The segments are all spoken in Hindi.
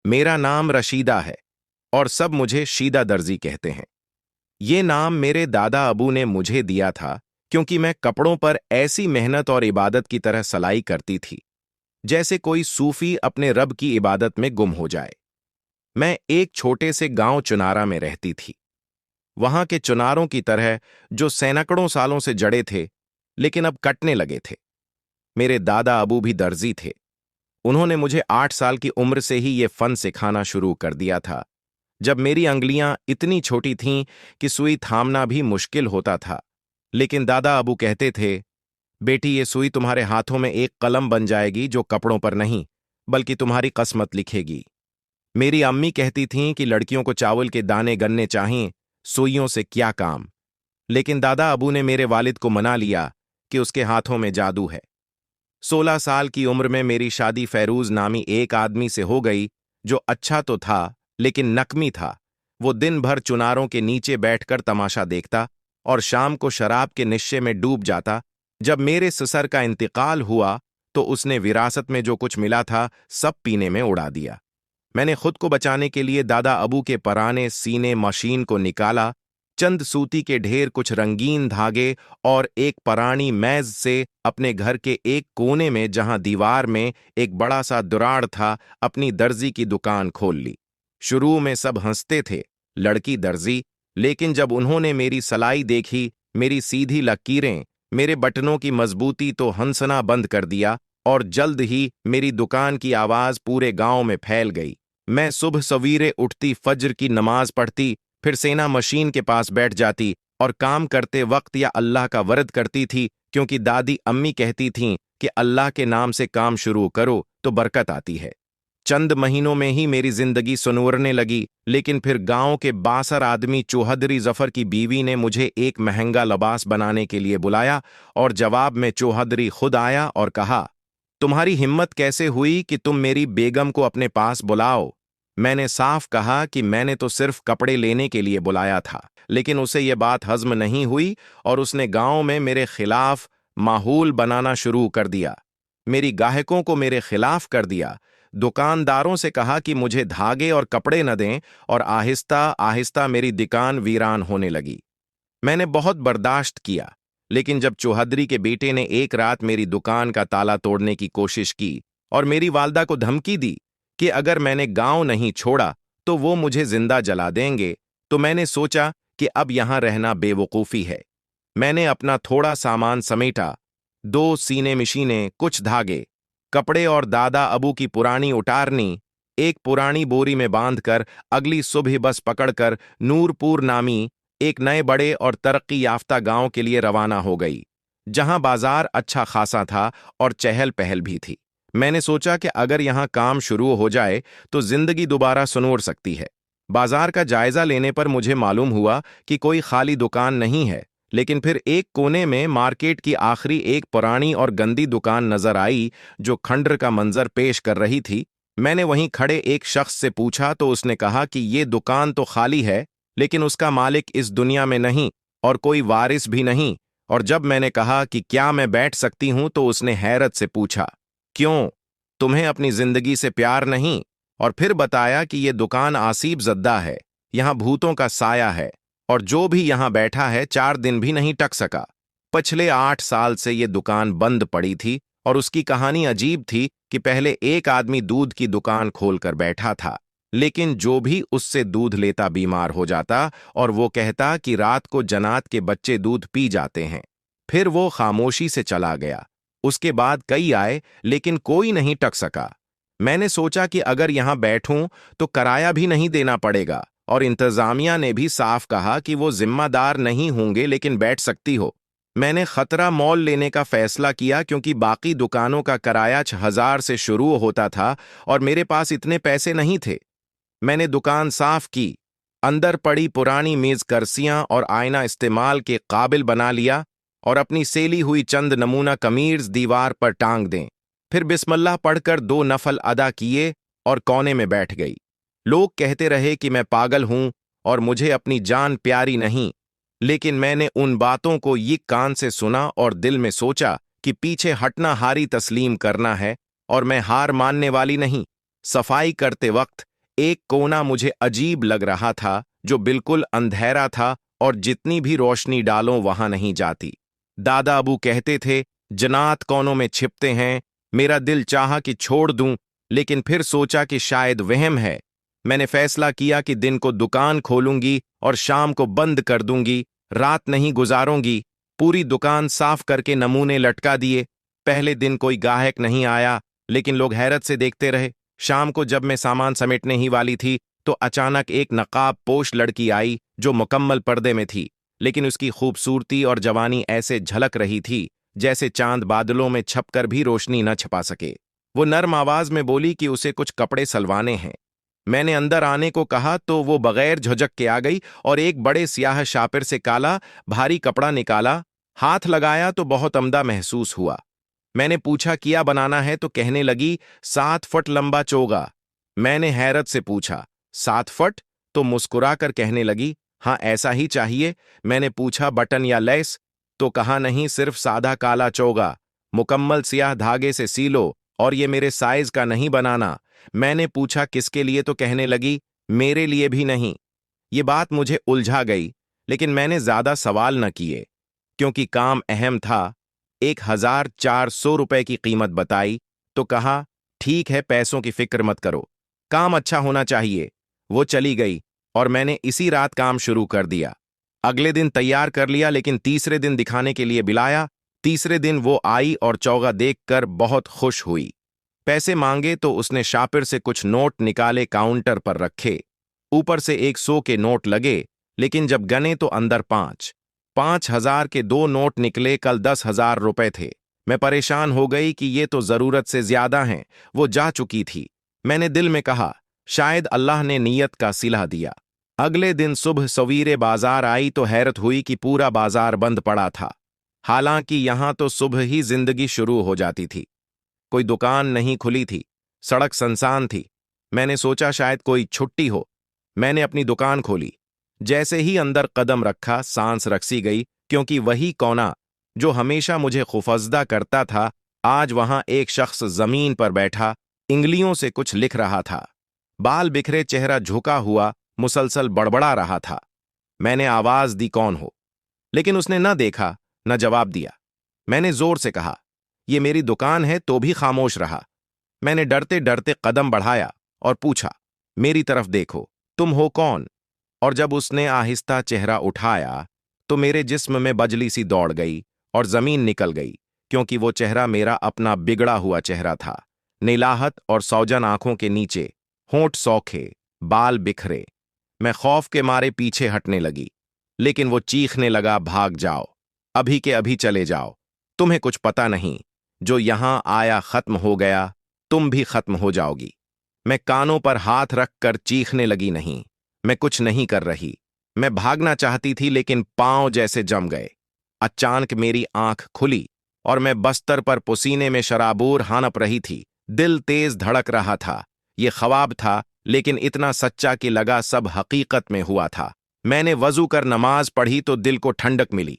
मेरा नाम रशीदा है और सब मुझे शीदा दर्जी कहते हैं। ये नाम मेरे दादा अबू ने मुझे दिया था क्योंकि मैं कपड़ों पर ऐसी मेहनत और इबादत की तरह सलाई करती थी जैसे कोई सूफी अपने रब की इबादत में गुम हो जाए। मैं एक छोटे से गांव चुनारा में रहती थी, वहां के चुनारों की तरह जो सैकड़ों सालों से जड़े थे लेकिन अब कटने लगे थे। मेरे दादा अबू भी दर्जी थे। उन्होंने मुझे 8 साल की उम्र से ही ये फन सिखाना शुरू कर दिया था, जब मेरी अंगुलियां इतनी छोटी थीं कि सुई थामना भी मुश्किल होता था। लेकिन दादा अबू कहते थे, बेटी ये सुई तुम्हारे हाथों में एक कलम बन जाएगी जो कपड़ों पर नहीं बल्कि तुम्हारी किस्मत लिखेगी। मेरी अम्मी कहती थीं कि लड़कियों को चावल के दाने गन्ने चाहिए, सुइयों से क्या काम। लेकिन दादा अबू ने मेरे वालिद को मना लिया कि उसके हाथों में जादू है। 16 साल की उम्र में मेरी शादी फैरूज नामी एक आदमी से हो गई जो अच्छा तो था लेकिन नकमी था। वो दिन भर चुनारों के नीचे बैठकर तमाशा देखता और शाम को शराब के निश्चे में डूब जाता। जब मेरे ससुर का इंतकाल हुआ तो उसने विरासत में जो कुछ मिला था सब पीने में उड़ा दिया। मैंने खुद को बचाने के लिए दादा अबू के पराने सीने मशीन को निकाला, चंद सूती के ढेर, कुछ रंगीन धागे और एक परानी मैज से अपने घर के एक कोने में जहां दीवार में एक बड़ा सा दुराड़ था अपनी दर्जी की दुकान खोल ली। शुरू में सब हंसते थे, लड़की दर्जी, लेकिन जब उन्होंने मेरी सलाई देखी, मेरी सीधी लकीरें, मेरे बटनों की मजबूती, तो हंसना बंद कर दिया और जल्द ही मेरी दुकान की आवाज पूरे गांव में फैल गई। मैं सुबह सवीरे उठती, फज्र की नमाज पढ़ती, फिर सेना मशीन के पास बैठ जाती और काम करते वक्त या अल्लाह का वरद करती थी, क्योंकि दादी अम्मी कहती थीं कि अल्लाह के नाम से काम शुरू करो तो बरकत आती है। चंद महीनों में ही मेरी जिंदगी सुनवरने लगी, लेकिन फिर गांव के बासर आदमी चौहदरी जफर की बीवी ने मुझे एक महंगा लिबास बनाने के लिए बुलाया और जवाब में चौहदरी खुद आया और कहा, तुम्हारी हिम्मत कैसे हुई कि तुम मेरी बेगम को अपने पास बुलाओ? मैंने साफ कहा कि मैंने तो सिर्फ कपड़े लेने के लिए बुलाया था, लेकिन उसे यह बात हजम नहीं हुई और उसने गांव में मेरे खिलाफ माहौल बनाना शुरू कर दिया। मेरी गाहकों को मेरे खिलाफ कर दिया, दुकानदारों से कहा कि मुझे धागे और कपड़े न दें और आहिस्ता आहिस्ता मेरी दुकान वीरान होने लगी। मैंने बहुत बर्दाश्त किया, लेकिन जब चौहदरी के बेटे ने एक रात मेरी दुकान का ताला तोड़ने की कोशिश की और मेरी वालदा को धमकी दी कि अगर मैंने गांव नहीं छोड़ा तो वो मुझे जिंदा जला देंगे, तो मैंने सोचा कि अब यहां रहना बेवकूफ़ी है। मैंने अपना थोड़ा सामान समेटा, 2 सीने मशीनें, कुछ धागे, कपड़े और दादा अबू की पुरानी उटारनी एक पुरानी बोरी में बांधकर अगली सुबह बस पकड़कर नूरपुर नामी एक नए बड़े और तरक्की याफ्ता गांव के लिए रवाना हो गई, जहां बाजार अच्छा खासा था और चहल पहल भी थी। मैंने सोचा कि अगर यहां काम शुरू हो जाए तो जिंदगी दोबारा सुनवर सकती है। बाजार का जायजा लेने पर मुझे मालूम हुआ कि कोई खाली दुकान नहीं है, लेकिन फिर एक कोने में मार्केट की आखिरी एक पुरानी और गंदी दुकान नजर आई जो खंडर का मंजर पेश कर रही थी। मैंने वहीं खड़े एक शख्स से पूछा तो उसने कहा कि ये दुकान तो खाली है, लेकिन उसका मालिक इस दुनिया में नहीं और कोई वारिस भी नहीं। और जब मैंने कहा कि क्या मैं बैठ सकती हूं तो उसने हैरत से पूछा, क्यों, तुम्हें अपनी जिंदगी से प्यार नहीं? और फिर बताया कि ये दुकान आसीब जद्दा है, यहां भूतों का साया है और जो भी यहां बैठा है 4 दिन भी नहीं टक सका। पिछले 8 साल से ये दुकान बंद पड़ी थी और उसकी कहानी अजीब थी कि पहले एक आदमी दूध की दुकान खोलकर बैठा था, लेकिन जो भी उससे दूध लेता बीमार हो जाता और वो कहता कि रात को जन्नत के बच्चे दूध पी जाते हैं। फिर वो खामोशी से चला गया। उसके बाद कई आए, लेकिन कोई नहीं टक सका। मैंने सोचा कि अगर यहां बैठूं तो किराया भी नहीं देना पड़ेगा और इंतजामिया ने भी साफ कहा कि वो जिम्मेदार नहीं होंगे, लेकिन बैठ सकती हो। मैंने खतरा मोल लेने का फैसला किया क्योंकि बाकी दुकानों का किराया 6,000 से शुरू होता था और मेरे पास इतने पैसे नहीं थे। मैंने दुकान साफ की, अंदर पड़ी पुरानी मेज कुर्सियां और आईना इस्तेमाल के काबिल बना लिया और अपनी सेली हुई चंद नमूना कमीज दीवार पर टांग दें। फिर बिस्मिल्लाह पढ़कर 2 नफल अदा किए और कोने में बैठ गई। लोग कहते रहे कि मैं पागल हूं और मुझे अपनी जान प्यारी नहीं, लेकिन मैंने उन बातों को ये कान से सुना और दिल में सोचा कि पीछे हटना हारी तस्लीम करना है और मैं हार मानने वाली नहीं। सफाई करते वक्त एक कोना मुझे अजीब लग रहा था जो बिल्कुल अंधेरा था और जितनी भी रोशनी डालो वहां नहीं जाती। दादा अबू कहते थे, जन्नात कोनों में छिपते हैं। मेरा दिल चाहा कि छोड़ दूं, लेकिन फिर सोचा कि शायद वहम है। मैंने फैसला किया कि दिन को दुकान खोलूंगी और शाम को बंद कर दूंगी, रात नहीं गुजारूंगी। पूरी दुकान साफ करके नमूने लटका दिए। पहले दिन कोई गाहक नहीं आया, लेकिन लोग हैरत से देखते रहे। शाम को जब मैं सामान समेटने ही वाली थी तो अचानक एक नकाब पोश लड़की आई जो मुकम्मल पर्दे में थी, लेकिन उसकी खूबसूरती और जवानी ऐसे झलक रही थी जैसे चांद बादलों में छपकर भी रोशनी न छपा सके। वो नर्म आवाज में बोली कि उसे कुछ कपड़े सलवाने हैं। मैंने अंदर आने को कहा तो वो बगैर झुझक के आ गई और एक बड़े स्याह शापिर से काला भारी कपड़ा निकाला। हाथ लगाया तो बहुत अमदा महसूस हुआ। मैंने पूछा क्या बनाना है तो कहने लगी 7 फुट लंबा चोगा। मैंने हैरत से पूछा 7 फुट? तो मुस्कुराकर कहने लगी हाँ ऐसा ही चाहिए। मैंने पूछा बटन या लेस? तो कहा नहीं, सिर्फ सादा काला चोगा, मुकम्मल सियाह धागे से सीलो, और ये मेरे साइज का नहीं बनाना। मैंने पूछा किसके लिए तो कहने लगी मेरे लिए भी नहीं। ये बात मुझे उलझा गई, लेकिन मैंने ज्यादा सवाल न किए क्योंकि काम अहम था। 1400 रुपए की कीमत बताई तो कहा ठीक है, पैसों की फिक्र मत करो, काम अच्छा होना चाहिए। वो चली गई और मैंने इसी रात काम शुरू कर दिया। अगले दिन तैयार कर लिया, लेकिन तीसरे दिन दिखाने के लिए बुलाया। तीसरे दिन वो आई और चौगा देखकर बहुत खुश हुई। पैसे मांगे तो उसने शापिर से कुछ नोट निकाले, काउंटर पर रखे। ऊपर से 100 के नोट लगे, लेकिन जब गने तो अंदर 5,000 के 2 नोट निकले। कल 10,000 रुपए थे। मैं परेशान हो गई कि ये तो जरूरत से ज्यादा हैं। वो जा चुकी थी। मैंने दिल में कहा शायद अल्लाह ने नीयत का सिला दिया। अगले दिन सुबह सवीरे बाजार आई तो हैरत हुई कि पूरा बाजार बंद पड़ा था। हालांकि यहां तो सुबह ही जिंदगी शुरू हो जाती थी। कोई दुकान नहीं खुली थी, सड़क सुनसान थी। मैंने सोचा शायद कोई छुट्टी हो। मैंने अपनी दुकान खोली। जैसे ही अंदर कदम रखा सांस रकसी गई, क्योंकि वही कोना जो हमेशा मुझे खौफजदा करता था, आज वहां एक शख्स जमीन पर बैठा इंगलियों से कुछ लिख रहा था। बाल बिखरे, चेहरा झुका हुआ, मुसलसल बड़बड़ा रहा था। मैंने आवाज दी कौन हो, लेकिन उसने न देखा न जवाब दिया। मैंने जोर से कहा ये मेरी दुकान है तो भी खामोश रहा। मैंने डरते डरते कदम बढ़ाया और पूछा मेरी तरफ देखो, तुम हो कौन? और जब उसने आहिस्ता चेहरा उठाया तो मेरे जिस्म में बजली सी दौड़ गई और जमीन निकल गई, क्योंकि वो चेहरा मेरा अपना बिगड़ा हुआ चेहरा था। नीलाहत और सौजन आंखों के नीचे, होंठ सौखे, बाल बिखरे। मैं खौफ के मारे पीछे हटने लगी, लेकिन वो चीखने लगा भाग जाओ, अभी के अभी चले जाओ, तुम्हें कुछ पता नहीं, जो यहां आया खत्म हो गया, तुम भी खत्म हो जाओगी। मैं कानों पर हाथ रखकर चीखने लगी नहीं, मैं कुछ नहीं कर रही। मैं भागना चाहती थी लेकिन पांव जैसे जम गए। अचानक मेरी आंख खुली और मैं बस्तर पर पसीने में शराबूर हानप रही थी। दिल तेज धड़क रहा था। ये ख्वाब था, लेकिन इतना सच्चा कि लगा सब हकीकत में हुआ था। मैंने वजू कर नमाज पढ़ी तो दिल को ठंडक मिली।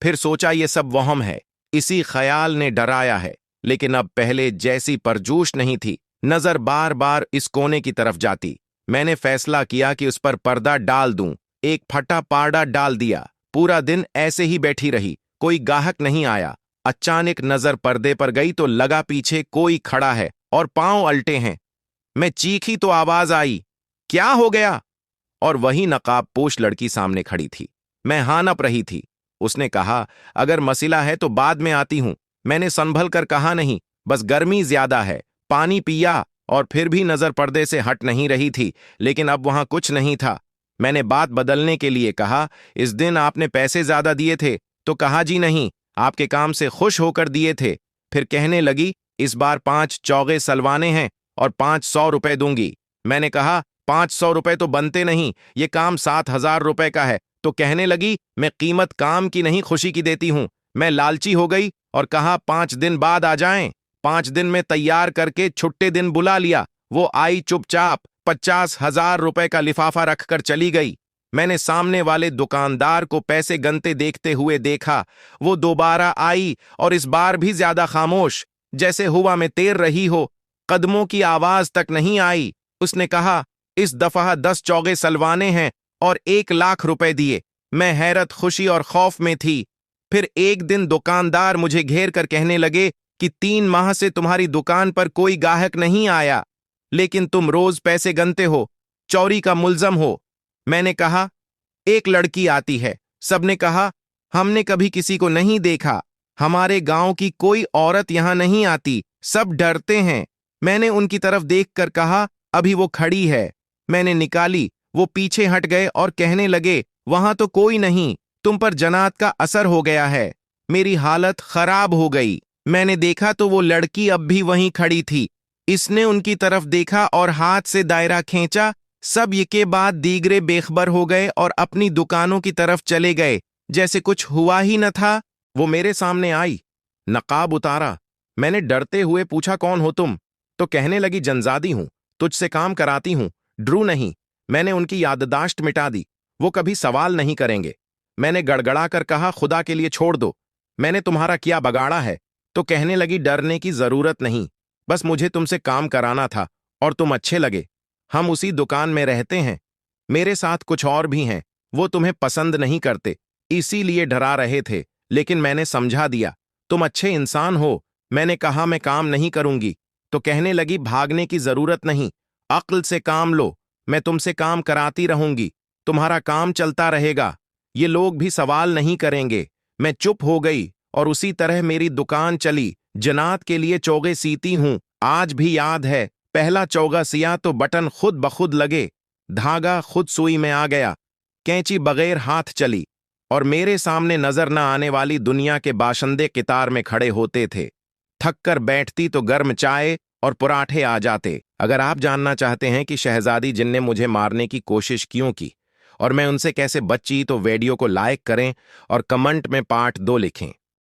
फिर सोचा ये सब वहम है, इसी ख्याल ने डराया है। लेकिन अब पहले जैसी परजोश नहीं थी। नजर बार बार इस कोने की तरफ जाती। मैंने फैसला किया कि उस पर पर्दा डाल दूं। एक फटा पारडा डाल दिया। पूरा दिन ऐसे ही बैठी रही, कोई गाहक नहीं आया। अचानक नजर पर्दे पर गई तो लगा पीछे कोई खड़ा है और पांव अल्टे हैं। मैं चीखी तो आवाज आई, क्या हो गया? और वही नकाबपोश लड़की सामने खड़ी थी। मैं हानप रही थी। उसने कहा अगर मसला है तो बाद में आती हूं। मैंने संभल कर कहा नहीं, बस गर्मी ज्यादा है। पानी पिया और फिर भी नजर पर्दे से हट नहीं रही थी, लेकिन अब वहां कुछ नहीं था। मैंने बात बदलने के लिए कहा इस दिन आपने पैसे ज्यादा दिए थे। तो कहा जी नहीं, आपके काम से खुश होकर दिए थे। फिर कहने लगी इस बार 5 चौगे सलवाने हैं और 500 रुपए दूंगी। मैंने कहा 500 रुपए तो बनते नहीं, ये काम 7,000 रुपए का है। तो कहने लगी मैं कीमत काम की नहीं खुशी की देती हूं। मैं लालची हो गई और कहा 5 दिन बाद आ जाएं। 5 दिन में तैयार करके छुट्टे दिन बुला लिया। वो आई चुपचाप, 50,000 रुपए का लिफाफा रखकर चली गई। मैंने सामने वाले दुकानदार को पैसे गनते देखते हुए देखा। वो दोबारा आई और इस बार भी ज्यादा खामोश, जैसे हुआ में तैर रही हो। कदमों की आवाज तक नहीं आई। उसने कहा इस दफा 10 चौगे सलवाने हैं और 1 लाख रुपए दिए। मैं हैरत, खुशी और खौफ में थी। फिर एक दिन दुकानदार मुझे घेर कर कहने लगे कि 3 माह से तुम्हारी दुकान पर कोई गाहक नहीं आया, लेकिन तुम रोज पैसे गनते हो, चोरी का मुल्जम हो। मैंने कहा, एक लड़की आती है। सबने कहा, हमने कभी किसी को नहीं देखा, हमारे गांव की कोई औरत यहां नहीं आती, सब डरते हैं। मैंने उनकी तरफ देखकर कहा, अभी वो खड़ी है। मैंने निकाली, वो पीछे हट गए और कहने लगे, वहां तो कोई नहीं, तुम पर जन्नात का असर हो गया है। मेरी हालत खराब हो गई। मैंने देखा तो वो लड़की अब भी वहीं खड़ी थी। इसने उनकी तरफ देखा और हाथ से दायरा खींचा। सब ये के बाद दीगरे बेखबर हो गए और अपनी दुकानों की तरफ चले गए, जैसे कुछ हुआ ही न था। वो मेरे सामने आई, नकाब उतारा। मैंने डरते हुए पूछा, कौन हो तुम? तो कहने लगी, जनजादी हूं, तुझसे काम कराती हूं, ड्रू नहीं। मैंने उनकी याददाश्त मिटा दी, वो कभी सवाल नहीं करेंगे। मैंने गड़गड़ा कर कहा, खुदा के लिए छोड़ दो, मैंने तुम्हारा क्या बगाड़ा है? तो कहने लगी, डरने की जरूरत नहीं, बस मुझे तुमसे काम कराना था और तुम अच्छे लगे। हम उसी दुकान में रहते हैं, मेरे साथ कुछ और भी हैं, वो तुम्हें पसंद नहीं करते, इसीलिए डरा रहे थे, लेकिन मैंने समझा दिया, तुम अच्छे इंसान हो। मैंने कहा, मैं काम नहीं करूंगी। तो कहने लगी, भागने की जरूरत नहीं, अक्ल से काम लो, मैं तुमसे काम कराती रहूंगी, तुम्हारा काम चलता रहेगा, ये लोग भी सवाल नहीं करेंगे। मैं चुप हो गई और उसी तरह मेरी दुकान चली। जन्नात के लिए चौगे सीती हूं, आज भी याद है, पहला चौगा सिया तो बटन खुद बखुद लगे, धागा खुद सुई में आ गया, कैंची बगैर हाथ चली और मेरे सामने नजर न आने वाली दुनिया के बाशिंदे कितार में खड़े होते थे। थक कर बैठती तो गर्म चाय और पराठे आ जाते। अगर आप जानना चाहते हैं कि शहजादी जिन ने मुझे मारने की कोशिश क्यों की और मैं उनसे कैसे बची, तो वीडियो को लाइक करें और कमेंट में पार्ट 2 लिखें।